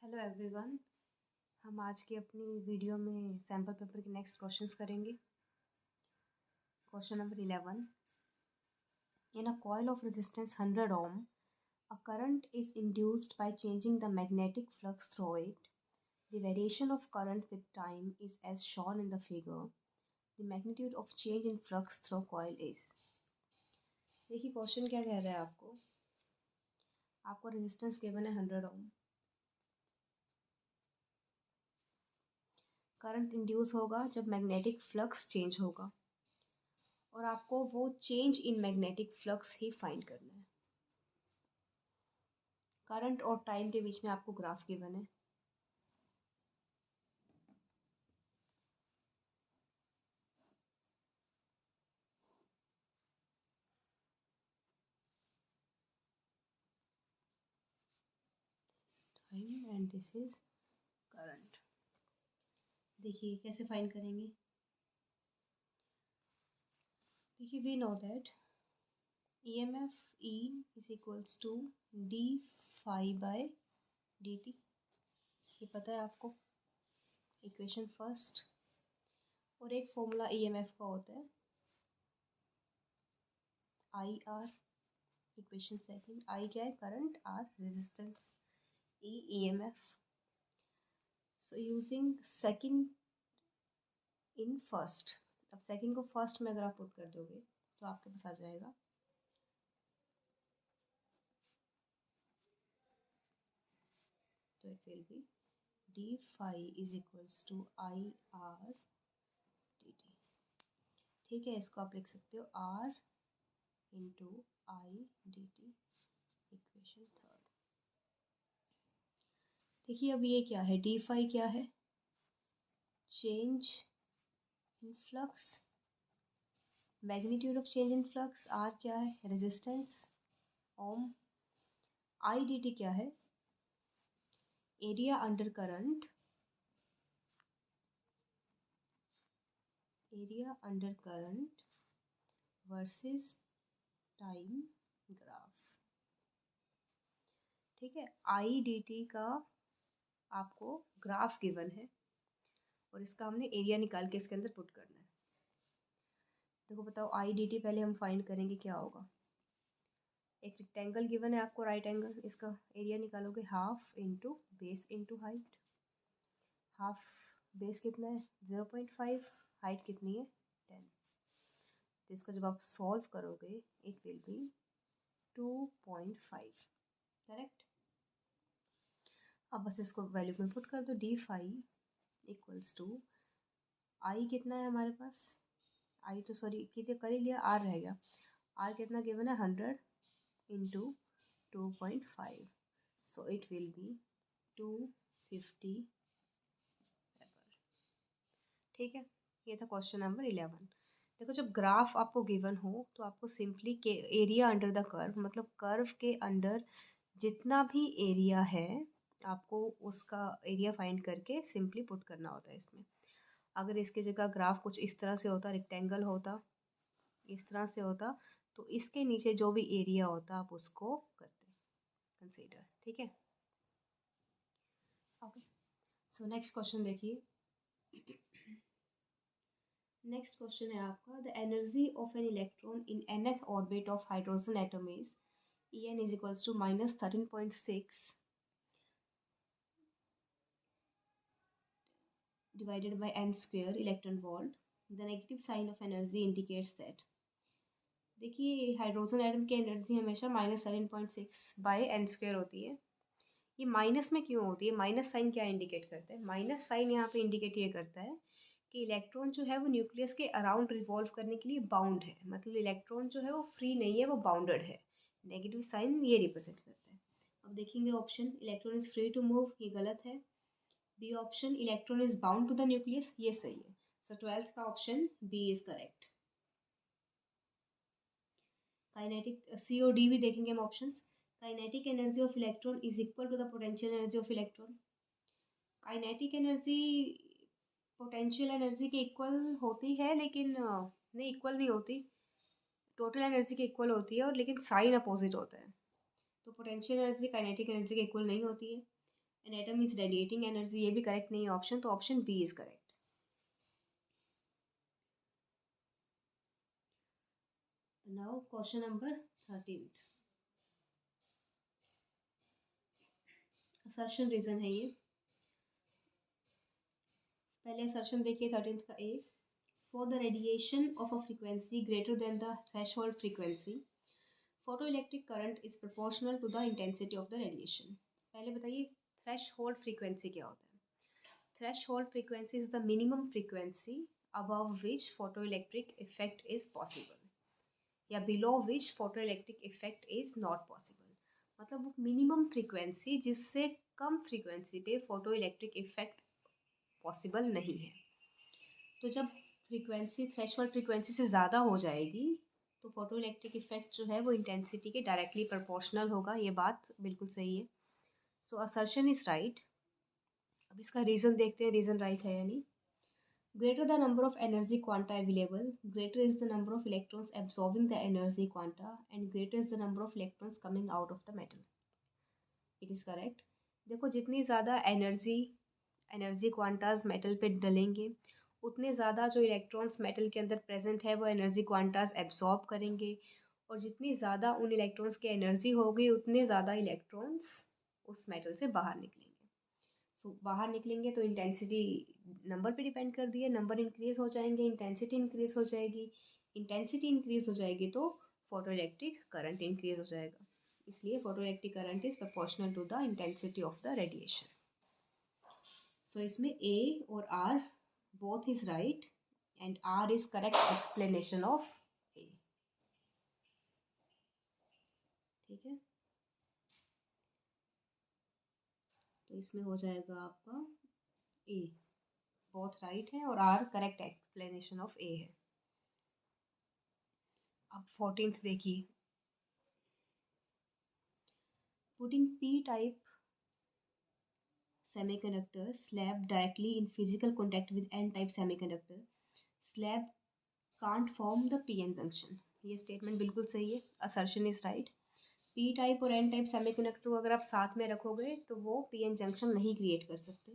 Hello everyone. हम आज की अपनी वीडियो में सैम्पल पेपर के नेक्स्ट क्वेश्चंस करेंगे। Question number 11। In a coil of resistance 100 ohm, a current is induced by changing the magnetic flux through it. The variation of current with time is as shown in the figure. The magnitude of change in flux through coil is। देखिए question क्या कह रहा है आपको resistance given है 100 ohm। Current induce होगा जब magnetic flux change होगा और आपको वो चेंज इन मैग्नेटिक फ्लक्स ही फाइंड करना है। करंट और टाइम के बीच में आपको ग्राफ गिवन है। Time and this is current. देखिए कैसे फाइंड करेंगे। देखिए we know that EMF E is equals to d phi by d t. ये पता है आपको, इक्वेशन फर्स्ट। और एक फॉर्मूला EMF का होता है IR। इक्वेशन सेकंड, I क्या है current, R resistance, E EMF। So using second in first. अब सेकंड को फर्स्ट में अगर आप पुट कर दोगे तो आपके पास आ जाएगा तो it will be d phi is equals to I R d t. ठीक है, इसको आप लिख सकते हो R into I d t, equation third. देखिए अब ये क्या है, डी फाई क्या है, change in flux, magnitude of change in flux. R क्या है, resistance ohm. I d t क्या है, area under current, area under current versus time graph. ठीक है, आई डी टी का आपको ग्राफ गिवन है और इसका हमने एरिया निकाल के इसके अंदर पुट करना है। देखो बताओ आई डी टी पहले हम फाइंड करेंगे क्या होगा। एक रेक्टेंगल गिवन है आपको, राइट एंगल, इसका एरिया निकालोगे half into base into height. Half base कितना है 0.5, हाइट कितनी है 10। तो इसको जब आप सॉल्व करोगे इट विल बी 2.5, करेक्ट। अब बस इसको वैल्यू में पुट कर दो, डी फाई इक्वल्स टू आई कितना है हमारे पास, आई तो सॉरी कीजिए कर ही लिया, आर रह गया। आर कितना गिवन है 100 into 2.5, so it will B 250 weber. ठीक है, ये था क्वेश्चन नंबर 11। देखो जब ग्राफ आपको गिवन हो तो आपको सिंपली के एरिया अंडर द कर्व, मतलब कर्व के अंडर जितना भी एरिया है आपको उसका एरिया फाइंड करके सिंपली पुट करना होता है इसमें। अगर इसकी जगह ग्राफ कुछ इस तरह से होता, रेक्टेंगल होता, इस तरह से होता, तो इसके नीचे जो भी एरिया होता आप उसको करते कंसीडर। ठीक है, ओके। सो नेक्स्ट क्वेश्चन देखिए। नेक्स्ट क्वेश्चन है आपका, the energy of an electron in nth orbit of hydrogen atom is En is equals to -13.6 divided by n square electron volt. The negative sign of energy indicates that। देखिए hydrogen atom की energy हमेशा -13.6 bye N square होती है। ये minus में क्यों होती है, माइनस साइन क्या इंडिकेट करता है, माइनस साइन यहाँ पे इंडिकेट ये करता है कि इलेक्ट्रॉन जो है वो न्यूक्लियस के अराउंड रिवॉल्व करने के लिए बाउंड है, मतलब इलेक्ट्रॉन जो है वो फ्री नहीं है, वो बाउंडेड है। नेगेटिव साइन ये रिप्रेजेंट करता है। अब देखेंगे option, electron is free to move, ये गलत है। B option, electron is bound to the nucleus, ये सही है। सो 12th का option B is correct. Kinetic C और डी भी देखेंगे हम options. Kinetic energy of electron is equal to the potential energy of electron. Kinetic energy potential energy के equal होती है, लेकिन नहीं इक्वल नहीं होती, टोटल एनर्जी के इक्वल होती है, और लेकिन साइन अपोजिट होता है। तो पोटेंशियल एनर्जी काइनेटिक एनर्जी के इक्वल नहीं होती है। An atom is radiating energy, ये भी करेक्ट नहीं है ऑप्शन, तो option B is correct. Now question number 13th, assertion reason है ये। पहले असर्शन देखिए 13th का A, for the radiation of a frequency greater than the threshold frequency photoelectric current is proportional to the intensity of the radiation. पहले बताइए threshold frequency क्या होता है। Threshold frequency is the minimum frequency above which photoelectric effect is possible या below which photoelectric effect is not possible। मतलब वो minimum frequency जिससे कम frequency पे फोटो इलेक्ट्रिक इफेक्ट पॉसिबल नहीं है। तो जब फ्रीक्वेंसी थ्रेशहोल्ड फ्रीक्वेंसी से ज़्यादा हो जाएगी तो फोटो इलेक्ट्रिक इफेक्ट जो है वो इंटेंसिटी के डायरेक्टली प्रोपोर्शनल होगा, ये बात बिल्कुल सही है। सो असर्शन इज राइट। अब इसका रीज़न देखते हैं, रीज़न राइट है या नहीं। Greater the number of energy quanta available, greater is the number of electrons absorbing the energy quanta and greater is the number of electrons coming out of the metal. It is correct. देखो जितनी ज़्यादा energy क्वांटाज metal पे डलेंगे उतने ज़्यादा जो electrons metal के अंदर present है वो एनर्जी क्वांटाज एब्जॉर्ब करेंगे, और जितनी ज़्यादा उन इलेक्ट्रॉन्स की एनर्जी होगी उतने ज़्यादा इलेक्ट्रॉन्स उस मेटल से बाहर निकलेंगे। बाहर निकलेंगे तो इंटेंसिटी नंबर पे डिपेंड कर दिया, नंबर इंक्रीज हो जाएंगे, इंटेंसिटी इंक्रीज हो जाएगी, इंटेंसिटी इंक्रीज हो जाएगी तो फोटो इलेक्ट्रिक करंट इंक्रीज हो जाएगा। इसलिए photoelectric current is proportional to the intensity of the radiation. So इसमें ए और R both is right and R is correct explanation of A. ठीक है, तो इसमें हो जाएगा आपका ए, बोथ राइट है, और आर करेक्ट एक्सप्लेनेशन ऑफ ए है। अब 14th देखिए, putting P type semiconductor slab directly in physical contact with n type semiconductor slab can't form the pn junction। ये स्टेटमेंट बिल्कुल सही है, assertion is right. P type और एन टाइप सेमीकंडक्टर को अगर आप साथ में रखोगे तो वो पीएन जंक्शन नहीं क्रिएट कर सकते।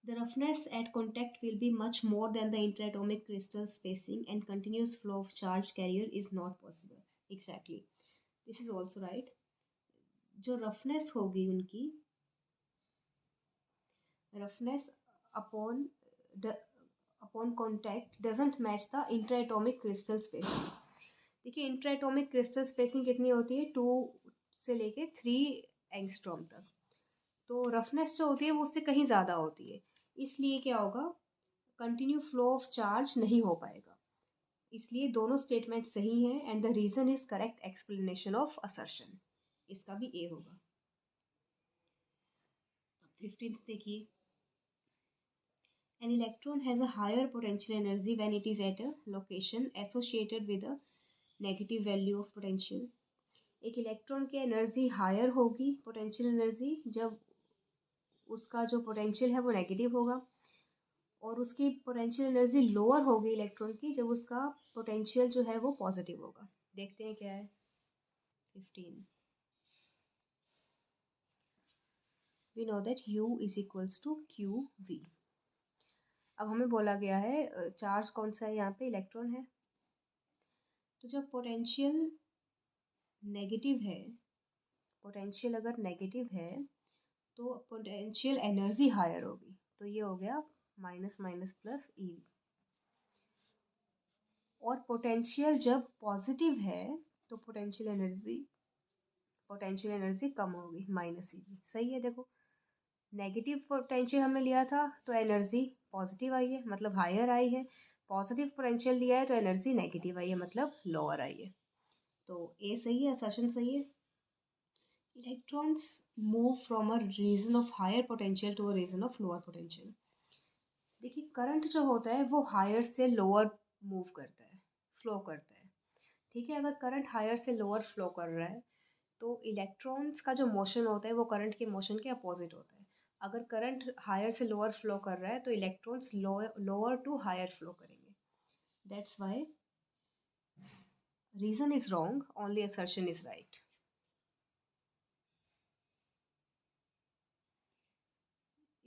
The roughness at contact will be much more than the interatomic crystal spacing and continuous flow of charge carrier is not possible। Exactly, this is also right। जो रफनेस होगी उनकी, roughness upon contact doesn't match the interatomic crystal spacing। देखिए इंटरएटॉमिक crystal spacing कितनी होती है, 2 से लेके 3 angstrom तक, तो रफनेस जो होती है वो उससे कहीं ज़्यादा होती है, इसलिए क्या होगा, कंटिन्यू फ्लो ऑफ चार्ज नहीं हो पाएगा। इसलिए दोनों स्टेटमेंट सही हैं and the reason is correct explanation of assertion. इसका भी ए होगा। 15th देखिए, an electron has a higher potential energy when it is at a location associated with a negative value of potential। एक इलेक्ट्रॉन की energy higher होगी potential energy जब उसका जो पोटेंशियल है वो नेगेटिव होगा, और उसकी पोटेंशियल एनर्जी लोअर होगी इलेक्ट्रॉन की जब उसका पोटेंशियल जो है वो पॉजिटिव होगा। देखते हैं क्या है 15। We know that U is equals to QV। अब हमें बोला गया है चार्ज कौन सा है, यहाँ पे इलेक्ट्रॉन है, तो जब पोटेंशियल नेगेटिव है, पोटेंशियल अगर नेगेटिव है तो पोटेंशियल एनर्जी हायर होगी, तो ये हो गया माइनस माइनस प्लस ई। और पोटेंशियल जब पॉजिटिव है तो पोटेंशियल एनर्जी कम होगी, माइनस ई। सही है, देखो नेगेटिव पोटेंशियल हमने लिया था तो एनर्जी पॉजिटिव आई है मतलब हायर आई है, पॉजिटिव पोटेंशियल लिया है तो एनर्जी नेगेटिव आई है मतलब लोअर आई है। तो ए सही है, असर्शन सही है। Electrons move from a region of higher potential to a region of lower potential. देखिए करंट जो होता है वो हायर से लोअर मूव करता है, फ्लो करता है। ठीक है, अगर करंट हायर से लोअर फ्लो कर रहा है तो इलेक्ट्रॉन्स का जो मोशन होता है वो करंट के मोशन के अपोजिट होता है। अगर करंट हायर से लोअर फ्लो कर रहा है तो electrons lower to higher flow करेंगे। That's why reason is wrong, only assertion is right.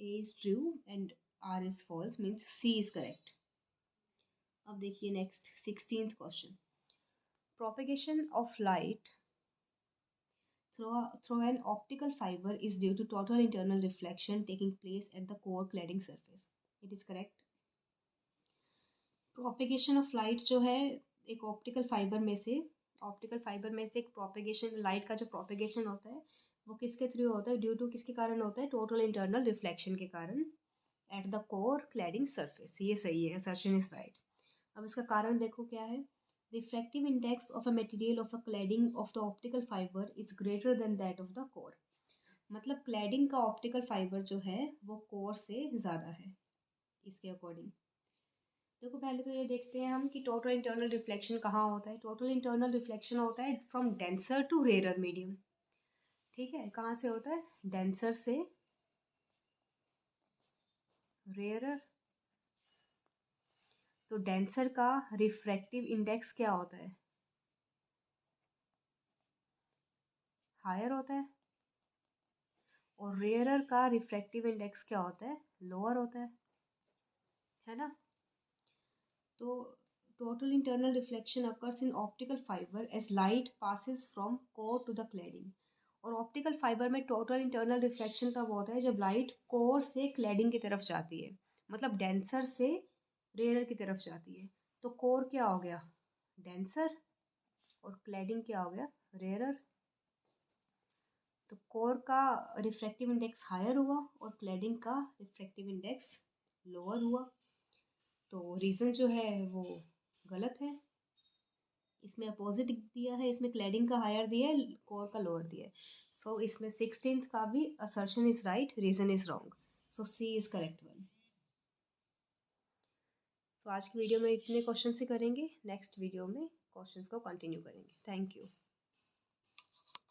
A is true and R is false, means C is correct. अब देखिए next 16th question. Propagation of light through an optical fiber is due to total internal reflection taking place at the core cladding surface. It is correct. Propagation of light जो है एक optical fiber में से एक propagation, light का जो propagation होता है वो किसके थ्रू होता है, ड्यू टू किसके कारण होता है, टोटल इंटरनल रिफ्लेक्शन के कारण at the core cladding surface. ये सही है, असर्शन इज राइट. अब इसका कारण देखो क्या है. Refractive index of a material of a cladding of the optical fibre is greater than that of the core. मतलब क्लैडिंग का ऑप्टिकल फाइबर जो है वो कोर से ज़्यादा है इसके अकॉर्डिंग. देखो पहले तो ये देखते हैं हम कि टोटल इंटरनल रिफ्लेक्शन कहाँ होता है. टोटल इंटरनल रिफ्लेक्शन होता है from denser to rarer medium. ठीक है, कहाँ से होता है, डेंसर से रेयरर. तो डेंसर का रिफ्रैक्टिव इंडेक्स क्या होता है, हायर होता है. और रेयरर का रिफ्रैक्टिव इंडेक्स क्या होता है, लोअर होता है ना. तो total internal reflection occurs in optical fibre as light passes from core to the cladding. और ऑप्टिकल फाइबर में टोटल इंटरनल रिफ्लेक्शन तब होता है जब लाइट कोर से क्लैडिंग की तरफ जाती है, मतलब डेंसर से रेयर की तरफ जाती है. तो कोर क्या हो गया, डेंसर, और क्लैडिंग क्या हो गया, रेयरर. तो कोर का रिफ्रैक्टिव इंडेक्स हायर हुआ और क्लैडिंग का रिफ्रैक्टिव इंडेक्स लोअर हुआ. तो रीज़न जो है वो गलत है. इसमें अपोजिट दिया है, इसमें क्लैडिंग का हायर दिया है, कोर का लोअर दिया है. सो इसमें 16th का भी assertion is right, reason is wrong. So C is correct one. So आज की वीडियो में इतने क्वेश्चन से करेंगे, नेक्स्ट वीडियो में क्वेश्चंस को कंटिन्यू करेंगे. Thank you.